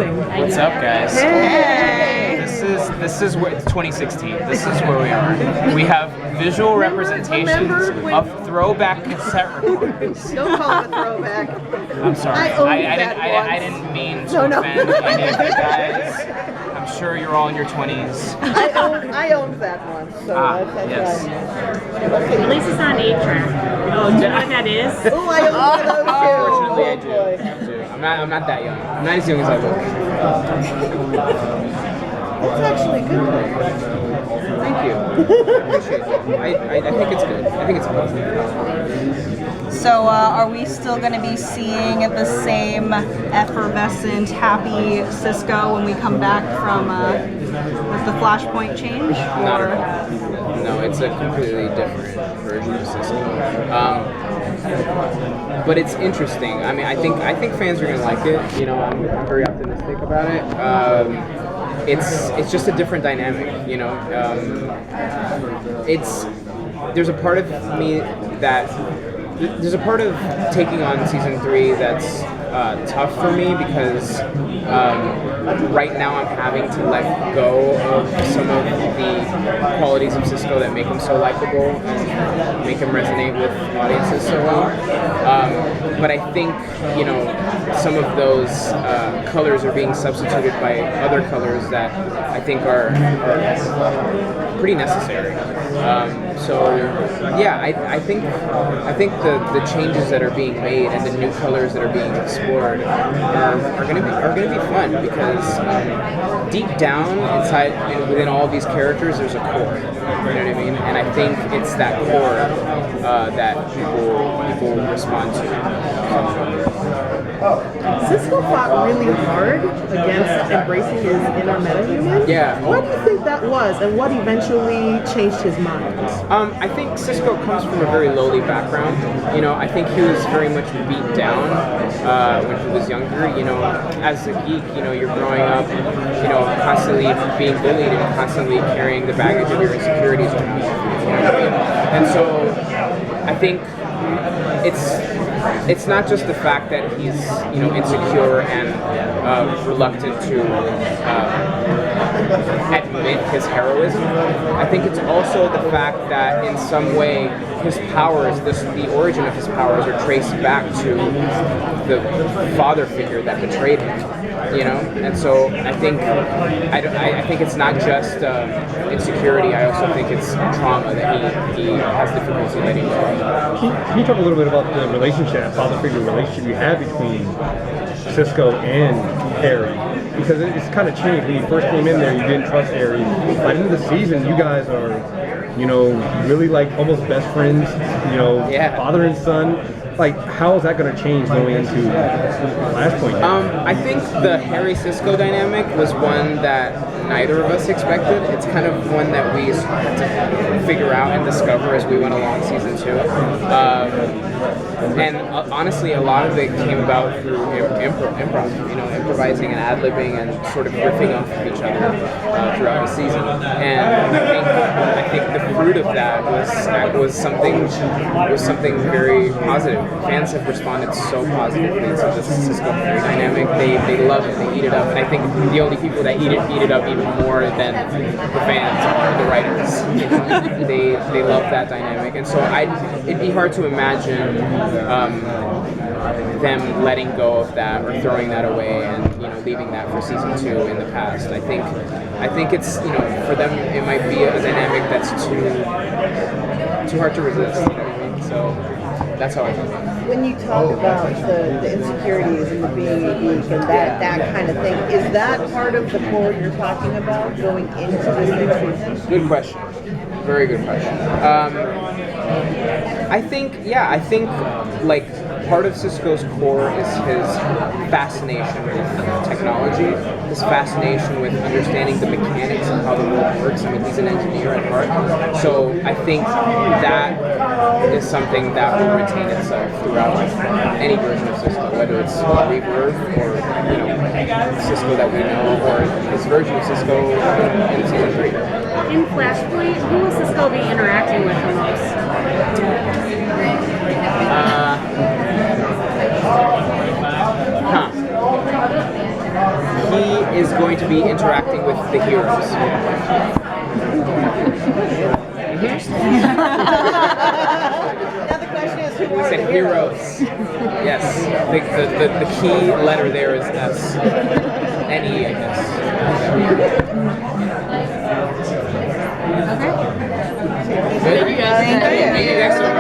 amazing. What's up, guys? Hey. This is where it's 2016. This is where we are. We have visual representations of throwback cassette recordings. Don't call it a throwback. I'm sorry. I owned I that didn't mean to offend any of you guys. I'm sure you're all in your 20s. I owned that one. So that's yes. right. Okay. At least it's not an 8-track. Oh, do you know what that is? Oh, I owned one of those too. Unfortunately, I do. I'm not that young. I'm not as young as I look. That's actually good. Thank you. I appreciate it. I think it's good. I think it's good. So are we still going to be seeing the same effervescent, happy Cisco when we come back from with the Flashpoint change? Not at all. No, it's a completely different version of Cisco. But it's interesting. I mean, I think fans are going to like it. You know, I'm very optimistic about it. It's just a different dynamic. You know, there's a part of me there's a part of taking on season 3 that's tough for me because right now I'm having to let go of some of the qualities of Cisco that make him so likable and make him resonate with audiences so well. But I think, you know, some of those colors are being substituted by other colors that I think are pretty necessary. So yeah, I think the changes that are being made and the new colors that are being explored are going to be fun because deep down inside within all of these characters there's a core. You know what I mean? And I think it's that core that people respond to. Cisco fought really hard against embracing his inner metahuman. Yeah. Why do you think that was, and what eventually changed his mind? I think Cisco comes from a very lowly background. You know, I think he was very much beat down when he was younger. You know, as a geek, you know, you're growing up, you know, constantly being bullied and constantly carrying the baggage of your insecurities around. You know what I mean? And so, I think it's not just the fact that he's, you know, insecure and reluctant to admit his heroism. I think it's also the fact that in some way his powers, the origin of his powers are traced back to the father figure that betrayed him. You know, and so I think it's not just insecurity. I also think it's trauma that he has difficulty letting go. Can you talk a little bit about the relationship, father-figure relationship you have between Cisco and Harry? Because it's kind of changed. When you first came in there, you didn't trust Harry. By the end of the season, you guys are, you know, really like almost best friends. You know, father and son. Like, how is that going to change going into Flashpoint? I think the Harry-Cisco dynamic was one that neither of us expected. It's kind of one that we had to figure out and discover as we went along season 2. And honestly, a lot of it came about through improv, you know, improvising and ad-libbing and sort of riffing off of each other throughout the season. And I think the fruit of that was something very positive. Fans have responded so positively to the Cisco Harry dynamic. They love it. They eat it up. And I think the only people that eat it up even more than the fans are the writers. You know? They love that dynamic. And so it'd be hard to imagine them letting go of that or throwing that away and, you know, leaving that for season 2 in the past. I think it's, you know, for them it might be a dynamic that's too hard to resist. You know what I mean? So that's how I feel. When you talk about the insecurities and the being unique and that kind of thing, is that part of the core you're talking about going into this new season? Good question. Very good question. I think like part of Cisco's core is his fascination with technology, his fascination with understanding the mechanics of how the world works. I mean, he's an engineer at heart. So I think that is something that will retain itself throughout any version of Cisco, whether it's Rebirth or, you know, Cisco that we know, or his version of Cisco in season 3. In Flashpoint, who will Cisco be interacting with the most? is going to be interacting with the heroes. Now the question is, who We are said the heroes? heroes. Yes. The key letter there is S. N-E, I guess. Okay. Good? Thank you guys. Thank you guys so much.